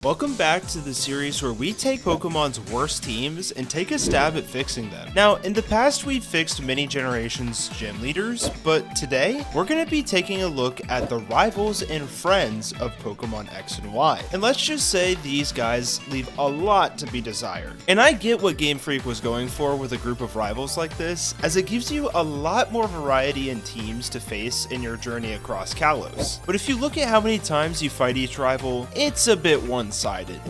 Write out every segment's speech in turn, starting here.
Welcome back to the series where we take Pokemon's worst teams and take a stab at fixing them. Now, in the past we've fixed many generations gym leaders, but today we're going to be taking a look at the rivals and friends of Pokemon X and Y. And let's just say these guys leave a lot to be desired. And I get what Game Freak was going for with a group of rivals like this, as it gives you a lot more variety in teams to face in your journey across Kalos. But if you look at how many times you fight each rival, it's a bit one-sided.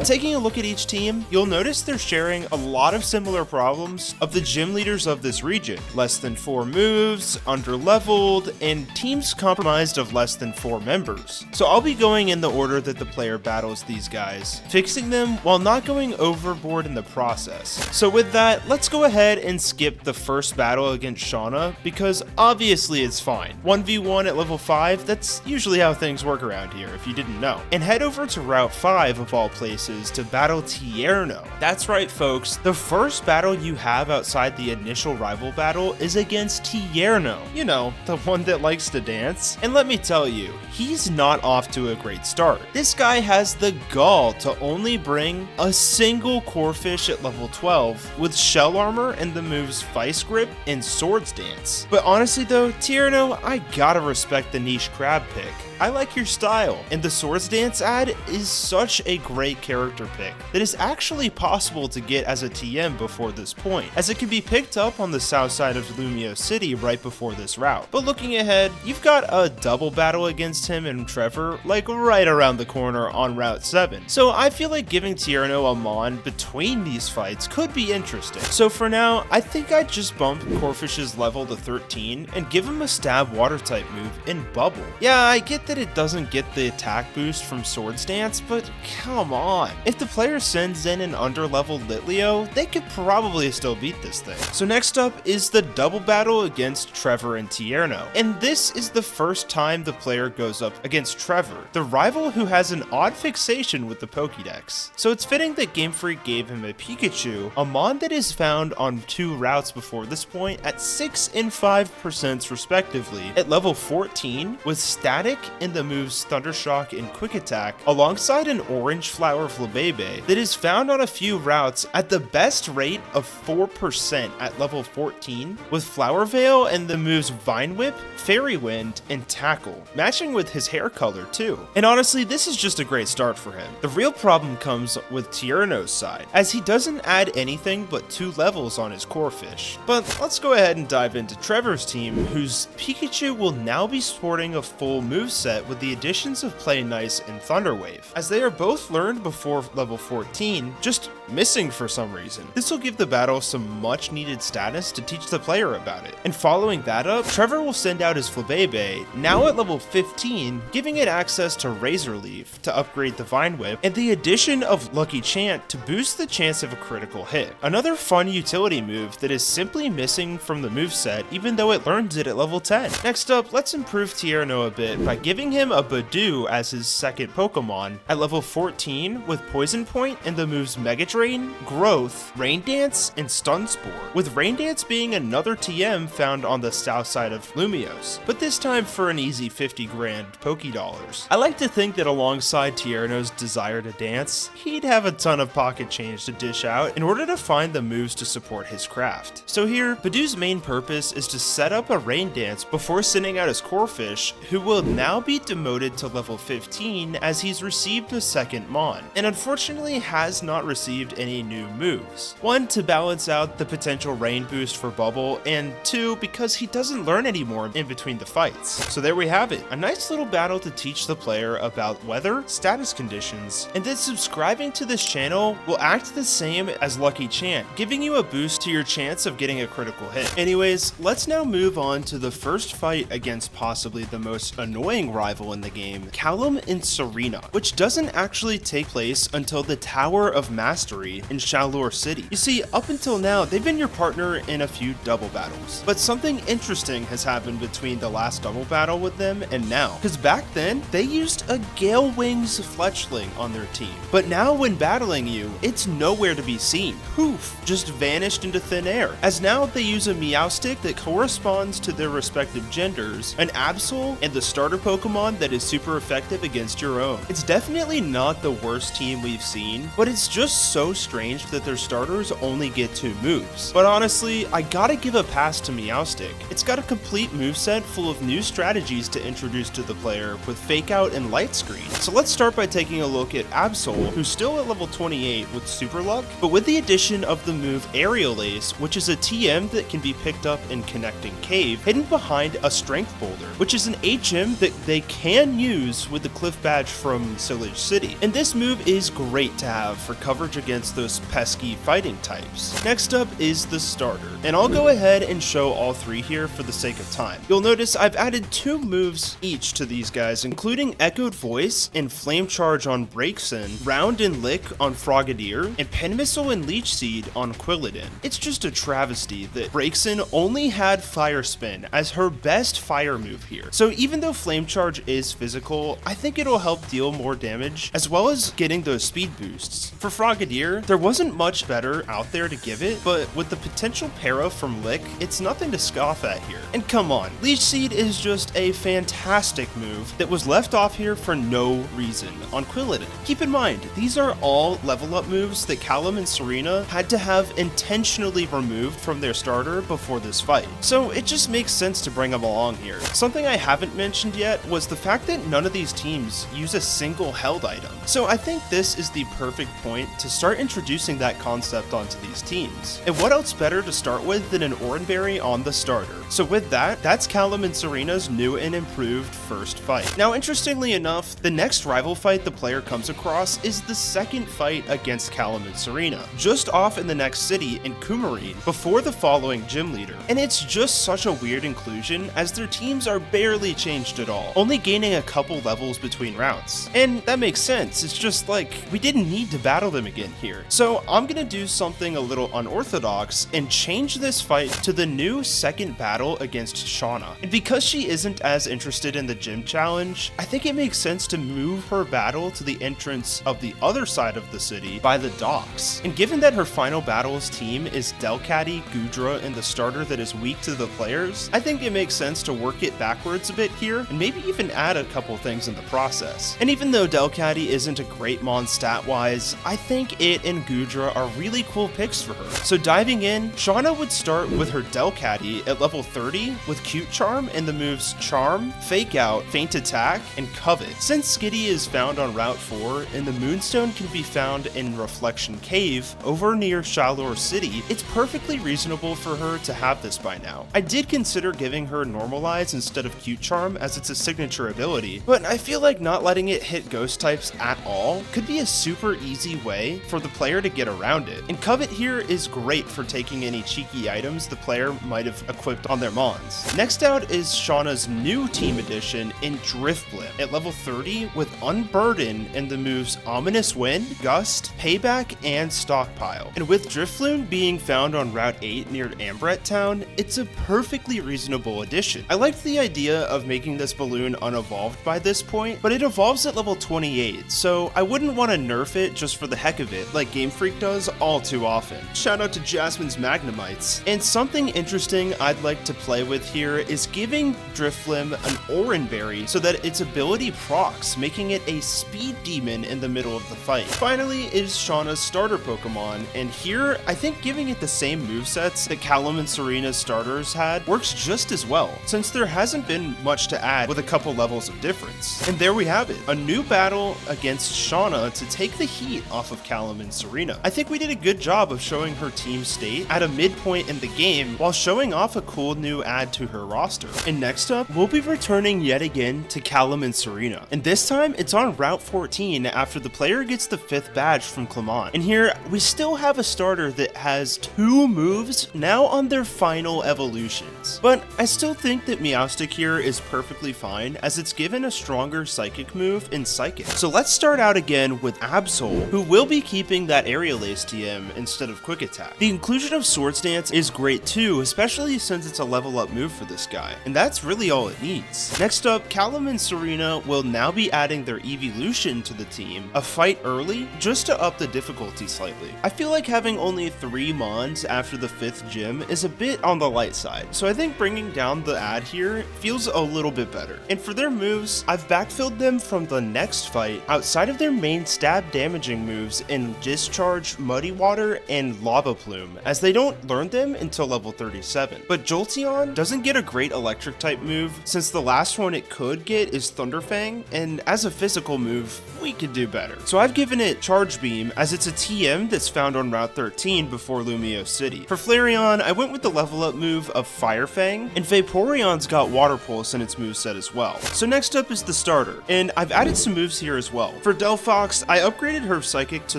Taking a look at each team, you'll notice they're sharing a lot of similar problems of the gym leaders of this region. Less than 4 moves, under-leveled, and teams comprised of less than 4 members. So I'll be going in the order that the player battles these guys, fixing them while not going overboard in the process. So with that, let's go ahead and skip the first battle against Shauna, because obviously it's fine. 1v1 at level 5, that's usually how things work around here if you didn't know. And head over to Route 5 of all places to battle Tierno. That's right folks, the first battle you have outside the initial rival battle is against Tierno. You know, the one that likes to dance. And let me tell you, he's not off to a great start. This guy has the gall to only bring a single Corphish at level 12 with shell armor and the moves Vice Grip and Swords Dance. But honestly though, Tierno, I gotta respect the niche crab pick. I like your style, and the Swords Dance ad is such a great character pick that is actually possible to get as a TM before this point, as it can be picked up on the south side of Lumio City right before this route. But looking ahead, you've got a double battle against him and Trevor like right around the corner on Route 7. So I feel like giving Tierno a Mon between these fights could be interesting. So for now, I think I'd just bump Corphish's level to 13 and give him a stab water type move in Bubble. Yeah, I get that it doesn't get the attack boost from Swords Dance, but come on. If the player sends in an under-leveled Litleo, they could probably still beat this thing. So next up is the double battle against Trevor and Tierno. And this is the first time the player goes up against Trevor, the rival who has an odd fixation with the Pokédex. So it's fitting that Game Freak gave him a Pikachu, a Mon that is found on 2 routes before this point at 6 and 5% respectively, at level 14 with static in the moves Thundershock and Quick Attack, alongside an orange flower Flabebe that is found on a few routes at the best rate of 4% at level 14, with Flower Veil and the moves Vine Whip, Fairy Wind, and Tackle, matching with his hair color too. And honestly, this is just a great start for him. The real problem comes with Tierno's side, as he doesn't add anything but 2 levels on his Corphish. But let's go ahead and dive into Trevor's team, whose Pikachu will now be sporting a full moveset with the additions of Play Nice and Thunder Wave, as they are both learned before level 14, just missing for some reason. This will give the battle some much needed status to teach the player about it. And following that up, Trevor will send out his Flabebe, now at level 15, giving it access to Razor Leaf to upgrade the Vine Whip, and the addition of Lucky Chant to boost the chance of a critical hit. Another fun utility move that is simply missing from the moveset even though it learns it at level 10. Next up, let's improve Tierno a bit by giving him a Badoo as his second Pokemon at level 14 with Poison Point and the moves Mega Drain, Growth, Rain Dance, and Stun Spore, with Rain Dance being another TM found on the south side of Lumios, but this time for an easy 50 grand Pokédollars. I like to think that alongside Tierno's desire to dance, he'd have a ton of pocket change to dish out in order to find the moves to support his craft. So here, Badoo's main purpose is to set up a Rain Dance before sending out his Corphish, who will now be demoted to level 15 as he's received a second Mon, and unfortunately has not received any new moves. 1, to balance out the potential rain boost for Bubble, and 2, because he doesn't learn anymore in between the fights. So there we have it, a nice little battle to teach the player about weather, status conditions, and then subscribing to this channel will act the same as Lucky Chant, giving you a boost to your chance of getting a critical hit. Anyways, let's now move on to the first fight against possibly the most annoying rival in the game, Callum and Serena, which doesn't actually take place until the Tower of Mastery in Shauna City. You see, up until now, they've been your partner in a few double battles, but something interesting has happened between the last double battle with them and now, because back then, they used a Gale Wings Fletchling on their team, but now when battling you, it's nowhere to be seen. Poof, just vanished into thin air, as now they use a Meowstic that corresponds to their respective genders, an Absol, and the starter Pokemon that is super effective against your own. It's definitely not not the worst team we've seen, but it's just so strange that their starters only get 2 moves. But honestly, I gotta give a pass to Meowstic. It's got a complete moveset full of new strategies to introduce to the player with Fake Out and Light Screen. So let's start by taking a look at Absol, who's still at level 28 with Super Luck, but with the addition of the move Aerial Ace, which is a TM that can be picked up in Connecting Cave, hidden behind a Strength Boulder, which is an HM that they can use with the Cliff Badge from Sillage City. And this move is great to have for coverage against those pesky fighting types. Next up is the starter, and I'll go ahead and show all 3 here for the sake of time. You'll notice I've added 2 moves each to these guys, including Echoed Voice and Flame Charge on Breakson, Round and Lick on Frogadier, and Pen Missile and Leech Seed on Quilladin. It's just a travesty that Breakson only had Fire Spin as her best fire move here. So even though Flame Charge is physical, I think it'll help deal more damage, as well as getting those speed boosts. For Frogadier, there wasn't much better out there to give it, but with the potential para from Lick, it's nothing to scoff at here. And come on, Leech Seed is just a fantastic move that was left off here for no reason on Quilladin. Keep in mind, these are all level up moves that Callum and Serena had to have intentionally removed from their starter before this fight. So it just makes sense to bring them along here. Something I haven't mentioned yet was the fact that none of these teams use a single held item. So I think this is the perfect point to start introducing that concept onto these teams. And what else better to start with than an Oranberry on the starter? So with that, that's Callum and Serena's new and improved first fight. Now, interestingly enough, the next rival fight the player comes across is the second fight against Callum and Serena, just off in the next city in Coumarine, before the following gym leader. And it's just such a weird inclusion as their teams are barely changed at all, only gaining a couple levels between rounds. And that makes sense, it's just like, we didn't need to battle them again here. So I'm gonna do something a little unorthodox and change this fight to the new second battle against Shauna. And because she isn't as interested in the gym challenge, I think it makes sense to move her battle to the entrance of the other side of the city by the docks. And given that her final battles team is Delcatty, Goodra, and the starter that is weak to the players, I think it makes sense to work it backwards a bit here and maybe even add a couple things in the process. And even though Delcatty isn't a great mon stat-wise, I think it and Goodra are really cool picks for her. So diving in, Shauna would start with her Delcatty at level 30 with Cute Charm and the moves Charm, Fake Out, Feint Attack, and Covet. Since Skitty is found on Route 4 and the Moonstone can be found in Reflection Cave over near Shalor City, it's perfectly reasonable for her to have this by now. I did consider giving her Normalize instead of Cute Charm as it's a signature ability, but I feel like not letting it hit ghost types at all could be a super easy way for the player to get around it. And Covet here is great for taking any cheeky items the player might have equipped on their mons. Next out is Shauna's new team edition in Drift Blip at level 30 with Unburden and the moves Ominous Wind, Gust, Payback, and Stockpile. And with Drifloon being found on Route 8 near Ambret Town, it's a perfectly reasonable addition. I liked the idea of making this balloon unevolved by this point, but it evolves at level 28, so I wouldn't want to nerf it just for the heck of it like Game Freak does all too often. Shout out to Jasmine's Magnemites. And something interesting I'd like to play with here is giving Drifblim an Oranberry so that its ability procs, making it a speed demon in the middle of the fight. Finally is Shauna's starter Pokemon, and here I think giving it the same movesets that Callum and Serena's starters had works just as well, since there hasn't been much to add with a couple levels of difference. And there we have it, a new battle against Shauna to take the heat off of Callum and Serena. I think we did a good job of showing her team state at a midpoint in the game while showing off a cool new add to her roster. And next up, we'll be returning yet again to Callum and Serena. And this time, it's on Route 14 after the player gets the 5th badge from Clement. And here, we still have a starter that has 2 moves now on their final evolutions. But I still think that Meowstic here is perfectly fine, as it's given a stronger Psychic move in Psychic. So let's start out again with Absol, who will be keeping that Aerial Ace TM instead of Quick Attack. The inclusion of Swords Dance is great too, especially since it's a level up move for this guy, and that's really all it needs. Next up, Callum and Serena will now be adding their Evolution to the team, a fight early, just to up the difficulty slightly. I feel like having only 3 mons after the 5th gym is a bit on the light side, so I think bringing down the add here feels a little bit better. And for their moves, I've backfilled them from the next fight outside outside of their main stab damaging moves in Discharge, Muddy Water, and Lava Plume, as they don't learn them until level 37. But Jolteon doesn't get a great electric type move, since the last one it could get is Thunderfang, and as a physical move, we could do better. So I've given it Charge Beam, as it's a TM that's found on Route 13 before Lumio City. For Flareon, I went with the level up move of Fire Fang, and Vaporeon's got Water Pulse in its moveset as well. So next up is the starter, and I've added some moves here as well. For Delphox, I upgraded her Psychic to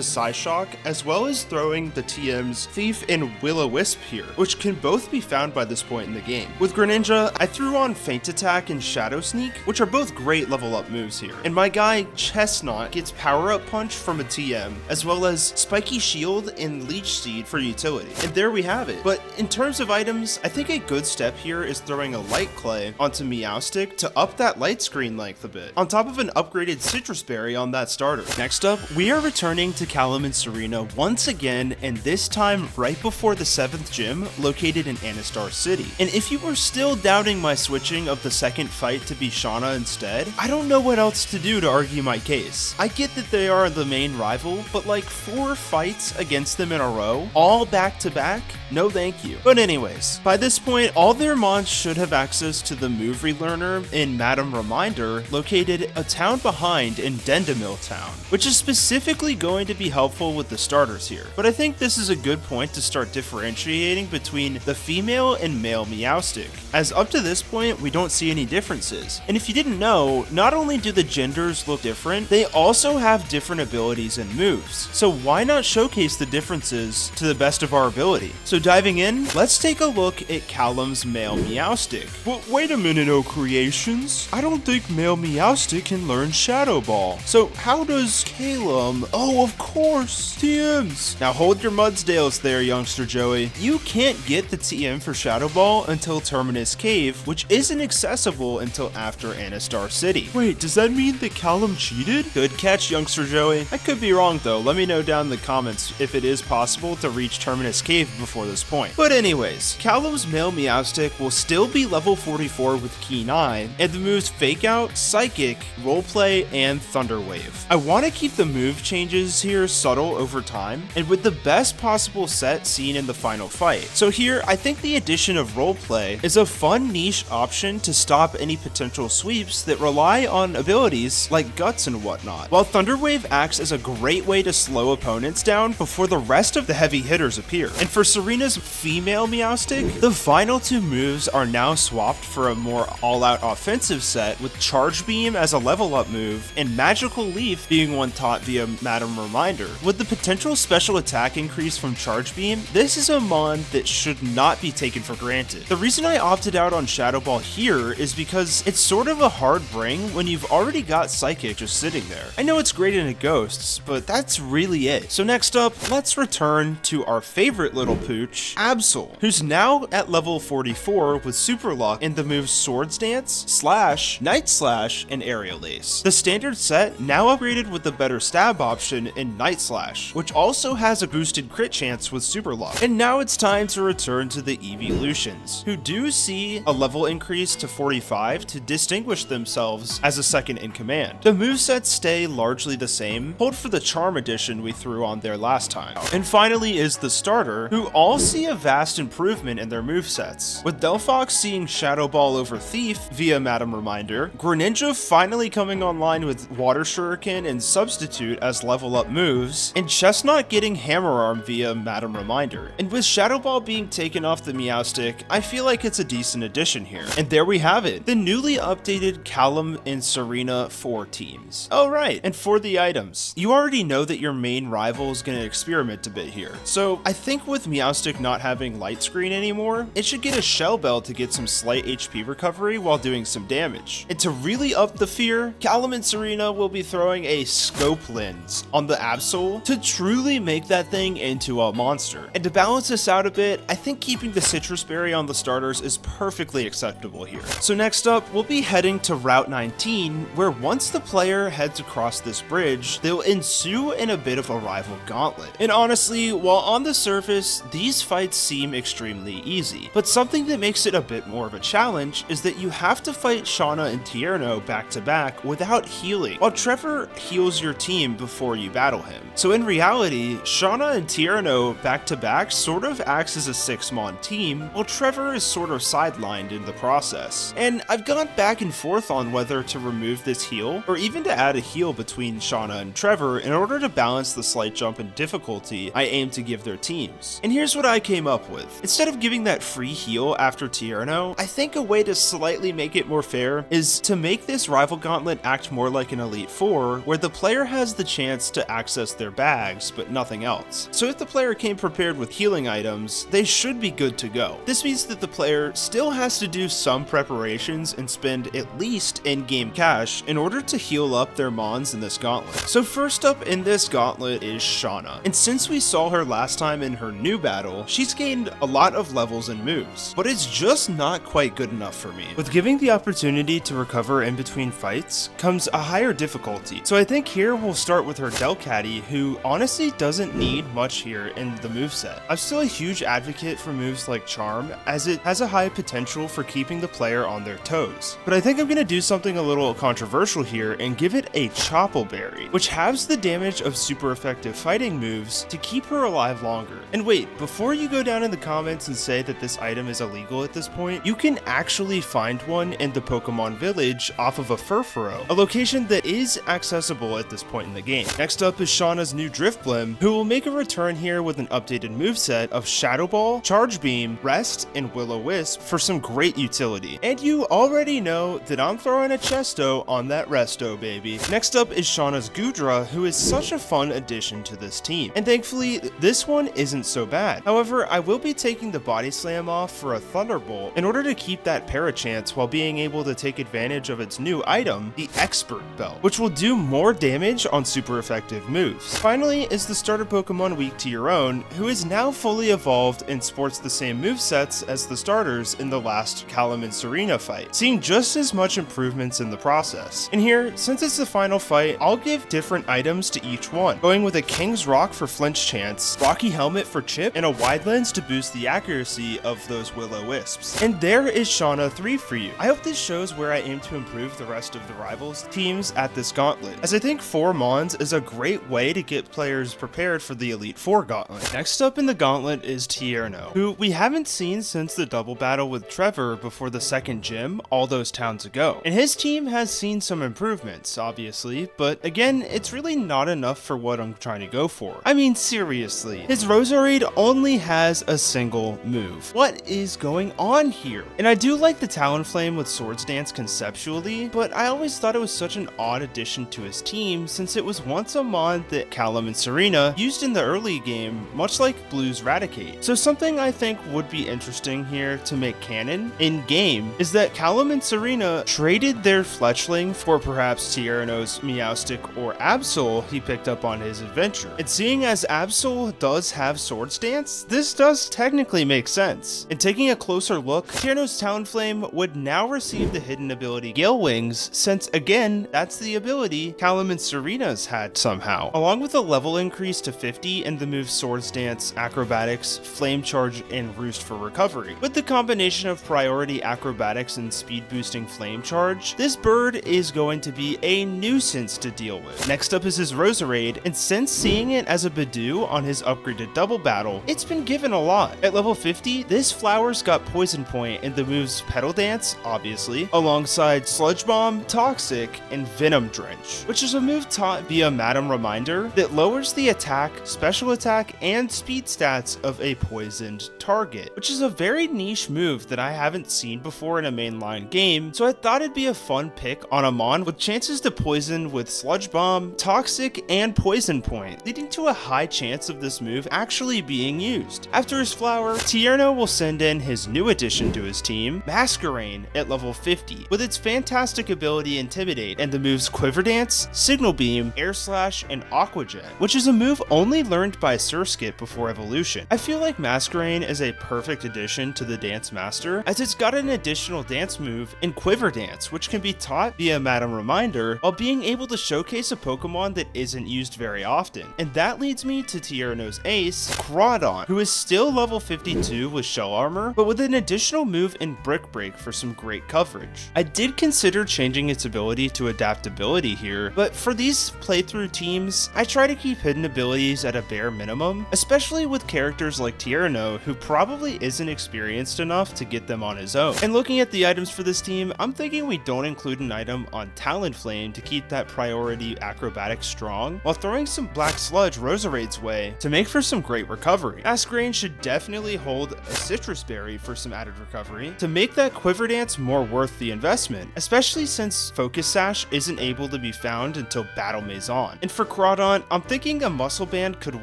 Psyshock, as well as throwing the TMs Thief and Will-O-Wisp here, which can both be found by this point in the game. With Greninja, I threw on Feint Attack and Shadow Sneak, which are both great level up moves here. And my guy Chestnut gets Power Up Punch from a TM, as well as Spiky Shield and Leech Seed for utility. And there we have it. But in terms of items, I think a good step here is throwing a Light Clay onto Meowstic to up that light screen length a bit, on top of an upgraded Citrus Berry on that starter. Next up, we are returning to Kalos and Serena once again, and this time right before the 7th gym located in Anistar City. And if you were still doubting my switching of the second fight to be Shauna instead, I don't know what else to do to argue my case. I get that they are the main rival, but like 4 fights against them in a row, all back to back? No thank you. But anyways, by this point, all their mons should have access to the move relearner in Madam Reminder, located a town behind in Dendamil Town, which is specifically going to be helpful with the starters here. But I think this is a good point to start differentiating between the female and male Meowstic, as up to this point, we don't see any differences. And if you didn't know, not only do the genders look different, they also have different abilities and moves. So why not showcase the differences to the best of our ability? So diving in, let's take a look at Kalos' male Meowstic. Well, wait a minute, O Creations. I don't think male Meowstic can learn Shadow Ball. So how does Kalos? Oh, of course, TMs. Now hold your Mudsdales there, youngster Joey. You can't get the TM for Shadow Ball until Terminus Cave, which isn't accessible until after Anistar City. Wait, does that mean that Kalos cheated? Good catch, youngster Joey. I could be wrong though. Let me know down in the comments if it is possible to reach Terminus Cave before this point. But anyways, Kalos' male Meowstic will still be level 44 with Keen Eye, and the moves Fake Out, Psychic, Roleplay, and Thunder Wave. I want to keep the move changes here subtle over time, and with the best possible set seen in the final fight. So here, I think the addition of Roleplay is a fun niche option to stop any potential sweeps that rely on abilities like Guts and whatnot, while Thunder Wave acts as a great way to slow opponents down before the rest of the heavy hitters appear. And for Serena's female Meowstic, the final 2 moves are now swapped for a more all-out offensive set, with Charge Beam as a level up move and Magical Leaf being one taught via Madam Reminder. With the potential special attack increase from Charge Beam, this is a mon that should not be taken for granted. The reason I opted out on Shadow Ball here is because it's sort of a hard bring when you've already got Psychic just sitting there. I know it's great in a Ghosts, but that's really it. So next up, let's return to our favorite little pooch, Absol, who's now at level 44 with Super Luck and the moves Swords Dance, Slash, Night Slash, and Aerial Ace. The standard set now upgraded with the better stab option in Night Slash, which also has a boosted crit chance with Super Luck. And now it's time to return to the Evolutions, who do see a level increase to 45 to distinguish themselves as a second in command. The movesets stay largely the same, hold for the Charm Edition we threw on there last time. And finally is the starter, who all see a vast improvement in their movesets, with Delphox seeing Shadow Ball over Thief via Madam Reminder, Greninja finally coming online with Water Shuriken and Substitute as level up moves, and Chestnut getting Hammer Arm via Madam Reminder. And with Shadow Ball being taken off the Meowstic, I feel like it's a decent addition here. And there we have it, the newly updated Kalos and Serena 4 teams. Oh right, and for the items, you already know that your main rival is going to experiment a bit here. So I think with Meowstic not having Light Screen anymore, it should get a Shell Bell to get some slight HP recovery while doing some damage. And to really up the fear, Kalos and Serena will be throwing a Scope Lens on the Absol to truly make that thing into a monster. And to balance this out a bit, I think keeping the Citrus Berry on the starters is perfectly acceptable here. So next up, we'll be heading to Route 19, where once the player heads across this bridge, they'll ensue in a bit of a rival gauntlet. And honestly, while on the surface, these fights seem extremely easy, but something that makes it a bit more of a challenge is that you have to fight Shauna and Tierno back to back without healing, while Trevor Trevor heals your team before you battle him. So in reality, Shauna and Tierno back-to-back sort of acts as a 6-mon team, while Trevor is sort of sidelined in the process. And I've gone back and forth on whether to remove this heal, or even to add a heal between Shauna and Trevor in order to balance the slight jump in difficulty I aim to give their teams. And here's what I came up with. Instead of giving that free heal after Tierno, I think a way to slightly make it more fair is to make this rival gauntlet act more like an Elite Four, where the player has the chance to access their bags, but nothing else. So if the player came prepared with healing items, they should be good to go. This means that the player still has to do some preparations and spend at least in-game cash in order to heal up their mons in this gauntlet. So first up in this gauntlet is Shauna, and since we saw her last time in her new battle, she's gained a lot of levels and moves, but it's just not quite good enough for me. With giving the opportunity to recover in between fights comes a higher difficulty, so I think here we'll start with her Delcatty, who honestly doesn't need much here in the moveset. I'm still a huge advocate for moves like Charm, as it has a high potential for keeping the player on their toes, but I think I'm gonna do something a little controversial here and give it a Choppleberry, which halves the damage of super effective fighting moves to keep her alive longer. And wait, before you go down in the comments and say that this item is illegal at this point, you can actually find one in the Pokemon Village off of a Furfuro, a location that is accessible at this point in the game. Next up is Shauna's new Drifblim, who will make a return here with an updated moveset of Shadow Ball, Charge Beam, Rest, and Will-O-Wisp for some great utility. And you already know that I'm throwing a Chesto on that Resto, baby. Next up is Shauna's Goodra, who is such a fun addition to this team. And thankfully, this one isn't so bad. However, I will be taking the Body Slam off for a Thunderbolt in order to keep that Parachance while being able to take advantage of its new item, the Expert Belt, which will do more damage on super effective moves. Finally is the starter Pokemon Weak to Your Own, who is now fully evolved and sports the same movesets as the starters in the last Callum and Serena fight, seeing just as much improvements in the process. And here, since it's the final fight, I'll give different items to each one, going with a King's Rock for flinch chance, Rocky Helmet for chip, and a Wide Lens to boost the accuracy of those Will-O-Wisps. And there is Shauna 3 for you. I hope this shows where I aim to improve the rest of the rivals teams at this gauntlet, as I think 4 Mons is a great way to get players prepared for the Elite Four gauntlet. Next up in the gauntlet is Tierno, who we haven't seen since the double battle with Trevor before the second gym all those towns ago. And his team has seen some improvements, obviously, but again, it's really not enough for what I'm trying to go for. I mean, seriously, his Roserade only has a single move. What is going on here? And I do like the Talonflame with Swords Dance conceptually, but I always thought it was such an odd addition to his team since it was once a mon that Callum and Serena used in the early game, much like Blue's Raticate. So something I think would be interesting here to make canon in-game is that Callum and Serena traded their Fletchling for perhaps Tierno's Meowstic or Absol he picked up on his adventure. And seeing as Absol does have Swords Dance, this does technically make sense. And taking a closer look, Tierno's Talonflame would now receive the hidden ability Gale Wings, since again, that's the ability Callum and Serena's had somehow, along with a level increase to 50 and the moves Swords Dance, Acrobatics, Flame Charge, and Roost for recovery. With the combination of priority acrobatics and speed boosting Flame Charge, this bird is going to be a nuisance to deal with. Next up is his Roserade, and since seeing it as a Bidoof on his upgraded double battle, it's been given a lot. At level 50, this flower's got Poison Point and the moves Petal Dance, obviously, alongside Sludge Bomb, Toxic, and Venom Drench, which is a move taught via Madam Reminder that lowers the attack, special attack, and speed stats of a poisoned target, which is a very niche move that I haven't seen before in a mainline game, so I thought it'd be a fun pick on a mon with chances to poison with Sludge Bomb, Toxic, and Poison Point, leading to a high chance of this move actually being used. After his flower, Tierno will send in his new addition to his team, Masquerain, at level 50, with its fantastic ability Intimidate and the moves Quiver Dance, Signal Beam, Air Slash, and Aqua Jet, which is a move only learned by Surskit before evolution. I feel like Masquerain is a perfect addition to the Dance Master, as it's got an additional dance move in Quiver Dance, which can be taught via Madam Reminder while being able to showcase a Pokemon that isn't used very often. And that leads me to Tierno's ace, Crawdon, who is still level 52 with Shell Armor, but with an additional move in Brick Break for some great coverage. I did consider changing its ability to Adaptability ability here, but for these playthrough teams, I try to keep hidden abilities at a bare minimum, especially with characters like Tierno, who probably isn't experienced enough to get them on his own. And looking at the items for this team, I'm thinking we don't include an item on Talonflame to keep that priority acrobatic strong, while throwing some Black Sludge Roserade's way to make for some great recovery. Asgrain should definitely hold a Citrus Berry for some added recovery to make that Quiver Dance more worth the investment, especially since Focus Sash isn't able to be found until Battle Maison. And for Crawdon, I'm thinking a Muscle Band could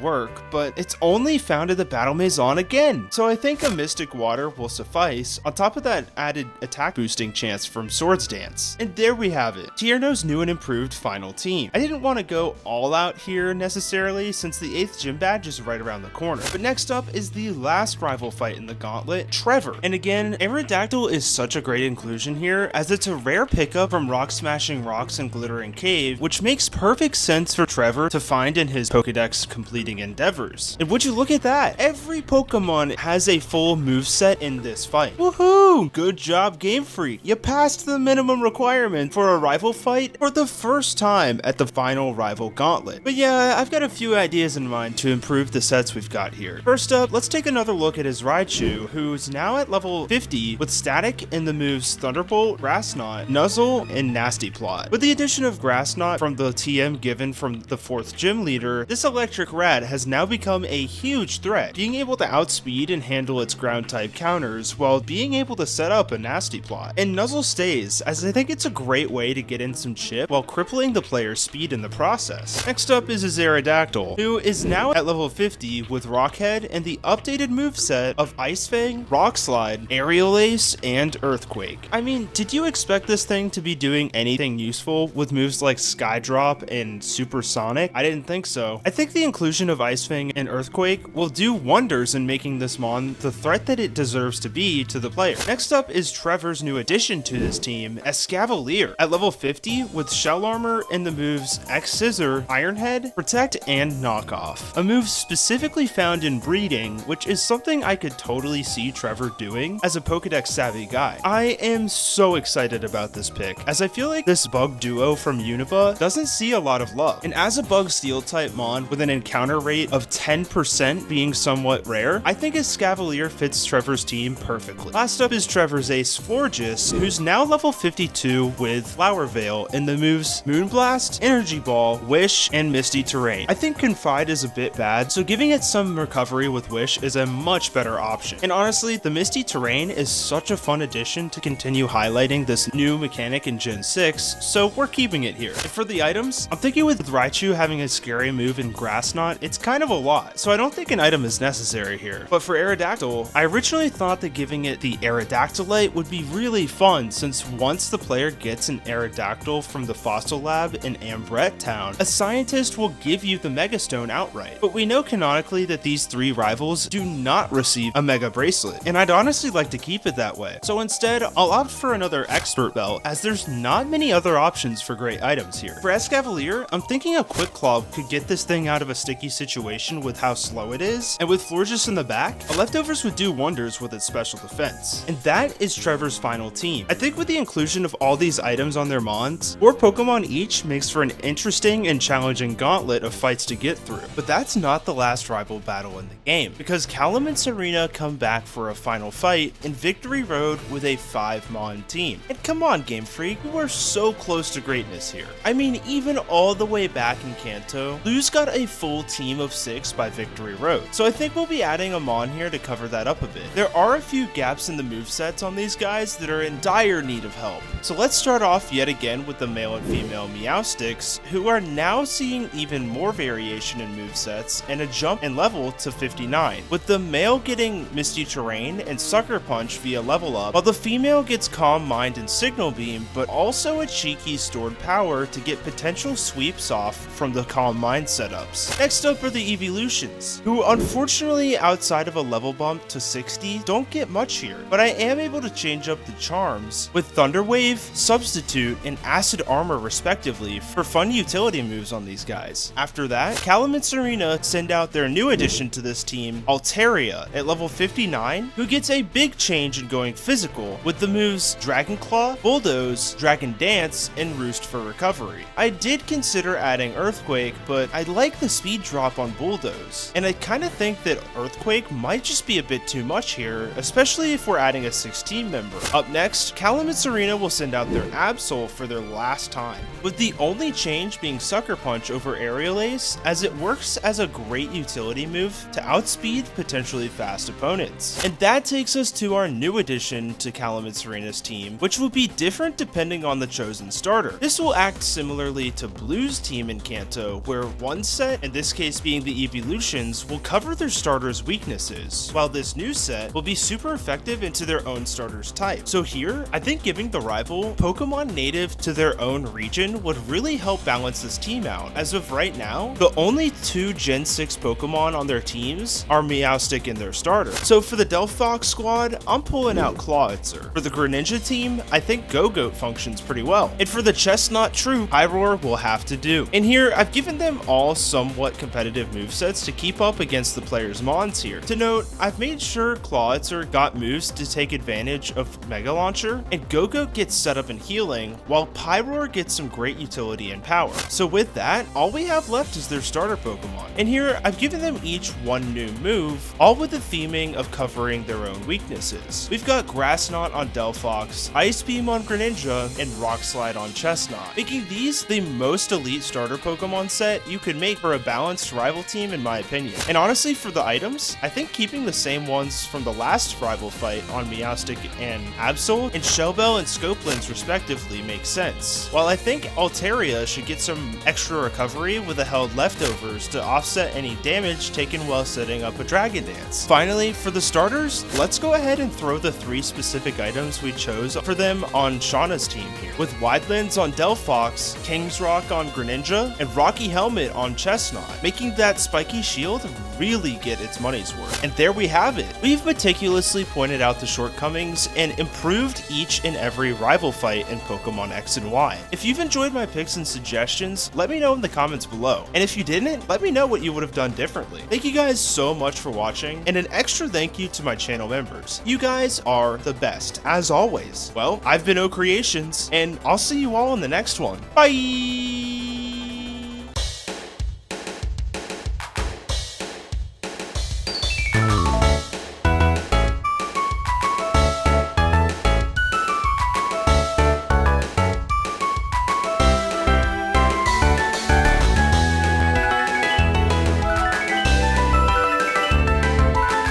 work, but it's only found at the Battle Maison again, so I think a Mystic Water will suffice, on top of that added attack boosting chance from Swords Dance. And there we have it, Tierno's new and improved final team. I didn't want to go all out here necessarily, since the 8th gym badge is right around the corner. But next up is the last rival fight in the gauntlet, Trevor. And again, Aerodactyl is such a great inclusion here, as it's a rare pickup from Rock Smashing Rocks and Glittering Cave, which makes perfect sense for Trevor to find in his Pokedex completing endeavors. And would you look at that? Every Pokemon has a full moveset in this fight. Woohoo! Good job, Game Freak. You passed the minimum requirement for a rival fight for the first time at the final rival gauntlet. But yeah, I've got a few ideas in mind to improve the sets we've got here. First up, let's take another look at his Raichu, who's now at level 50 with static in the moves Thunderbolt, Grass Knot, Nuzzle, and Nasty Plot. With the addition of Grass Knot from the TM given from the 4th gym leader, this electric rat has now become a huge threat, being able to outspeed and handle its ground type counters while being able to set up a Nasty Plot. And Nuzzle stays, as I think it's a great way to get in some chip while crippling the player's speed in the process. Next up is his Aerodactyl, who is now at level 50 with Rockhead and the updated moveset of Ice Fang, Rock Slide, Aerial Ace, and Earthquake. I mean, did you expect this thing to be doing anything useful with moves like Skydrop and Supersonic? I didn't think so. I think the inclusion of Ice Fang and Earthquake will do wonders in making this mon the threat that it deserves to be to the player. Next up is Trevor's new addition to his team, Escavalier, at level 50 with Shell Armor and the moves X-Scissor, Iron Head, Protect, and Knockoff. A move specifically found in breeding, which is something I could totally see Trevor doing as a Pokedex savvy guy. I am so excited about this pick, as I feel like this bug duo from Unova doesn't see a lot of love. And as a bug steel type mon with an encounter rate of 10% being somewhat rare, I think Escavalier fits Trevor's team perfectly. Last up is Trevor's ace Florges, who's now level 52 with Flower Veil in the moves Moonblast, Energy Ball, Wish, and Misty Terrain. I think Confide is a bit bad, so giving it some recovery with Wish is a much better option. And honestly, the Misty Terrain is such a fun addition to continue highlighting this new mechanic in Gen 6, so we're keeping it here. And for the items, I'm thinking with Raichu having a scary move in Grass Knot, it's kind of a lot, so I don't think an item is necessary here. But for Aerodactyl, I originally thought that giving it the Aerodactylite would be really fun, since once the player gets an Aerodactyl from the Fossil Lab in Ambrette Town, a scientist will give you the Megastone outright. But we know canonically that these three rivals do not receive a Mega Bracelet, and I'd honestly like to keep it that way. So instead, I'll opt for another Expert Belt, as there's not many other options for great items here. For Escavalier, I'm thinking a Quick Claw could get this thing out of a sticky situation with how slow it is, and with Florges in the back, a Leftovers would do wonders with its special defense. And that is Trevor's final team. I think with the inclusion of all these items on their mons, 4 Pokemon each makes for an interesting and challenging gauntlet of fights to get through. But that's not the last rival battle in the game, because Callum and Serena come back for a final fight in Victory Road with a 5-mon team. And come on, Game Freak, we're so close to greatness here. I mean, even all the way back in Kanto, Lou's got a full team of 6 by Victory Road, so I think we'll be adding a mon here to cover that up a bit. There are a few gaps in the movesets on these guys that are in dire need of help. So let's start off yet again with the male and female Meowstics, who are now seeing even more variation in movesets and a jump in level to 59, with the male getting Misty Terrain and Sucker Punch via level up, while the female gets Calm Mind and Signal Beam, but also a cheeky stored power to get potential sweeps off from the Calm Mind setups. Next up are the Evolutions, who unfortunately outside of a level bump to 60 don't get much here, but I am able to change up the charms with Thunder Wave, Substitute, and Acid Armor respectively for fun utility moves on these guys. After that, Callum and Serena send out their new addition to this team, Altaria, at level 59, who gets a big change in going physical with the moves Dragon Claw, Bulldoze, Dragon Dance, and Roost for recovery. I did consider adding Earthquake, but I like the speed drop on Bulldoze, and I kinda think that Earthquake might just be a bit too much here, especially if we're adding a 16 member. Up next, Callum and Serena will send out their Absol for their last time, with the only change being Sucker Punch over Aerial Ace, as it works as a great utility move to outspeed potentially fast opponents. And that takes us to our new addition to Callum and Serena's team, which will be different depending on the chosen starter. This will act similarly to Blue's team in Kanto, where one set, in this case being the Evolutions, will cover their starter's weaknesses, while this new set will be super effective into their own starter's type. So here, I think giving the rival Pokemon native to their own region would really help balance this team out. As of right now, the only two Gen 6 Pokemon on their teams are Meowstic and their starter. So for the Delphox squad, I'm pulling out Clawitzer. For the Greninja team, I think Go-Goat functions pretty well. And for the Chestnut troop, Pyroar will have to do. And here, I've given them all somewhat competitive movesets to keep up against the players' Mons here. To note, I've made sure Clawitzer got moves to take advantage of Mega Launcher, and Go-Goat gets set up in healing, while Pyroar gets some great utility and power. So with that, all we have left is their starter Pokemon. And here, I've given them each one new move, all with the theming of covering their own weaknesses. We've got Grass Knot on Delphox, Ice Beam on Greninja, and Rock Slide on Chestnut, making these the most elite starter Pokemon set you could make for a balanced rival team in my opinion. And honestly, for the items, I think keeping the same ones from the last rival fight on Meowstic and Absol, and Shellbell and Scopelins respectively makes sense. While I think Altaria should get some extra recovery with the held leftovers to offset any damage taken while setting up a Dragon Dance. Finally, for the starters, let's go ahead and throw the three specific items we chose for them on Shauna's team here, with Widelands on Delphox, King's Rock on Greninja, and Rocky Helmet on Chestnut, making that spiky shield really get its money's worth. And there we have it. We've meticulously pointed out the shortcomings and improved each and every rival fight in Pokemon X and Y. If you've enjoyed my picks and suggestions, let me know in the comments below. And if you didn't, let me know what you would have done differently. Thank you guys so much for watching, and an extra thank you to my channel members. You guys are the best, as always. Well, I've been O Creations, and I'll see you all in the next one. Bye!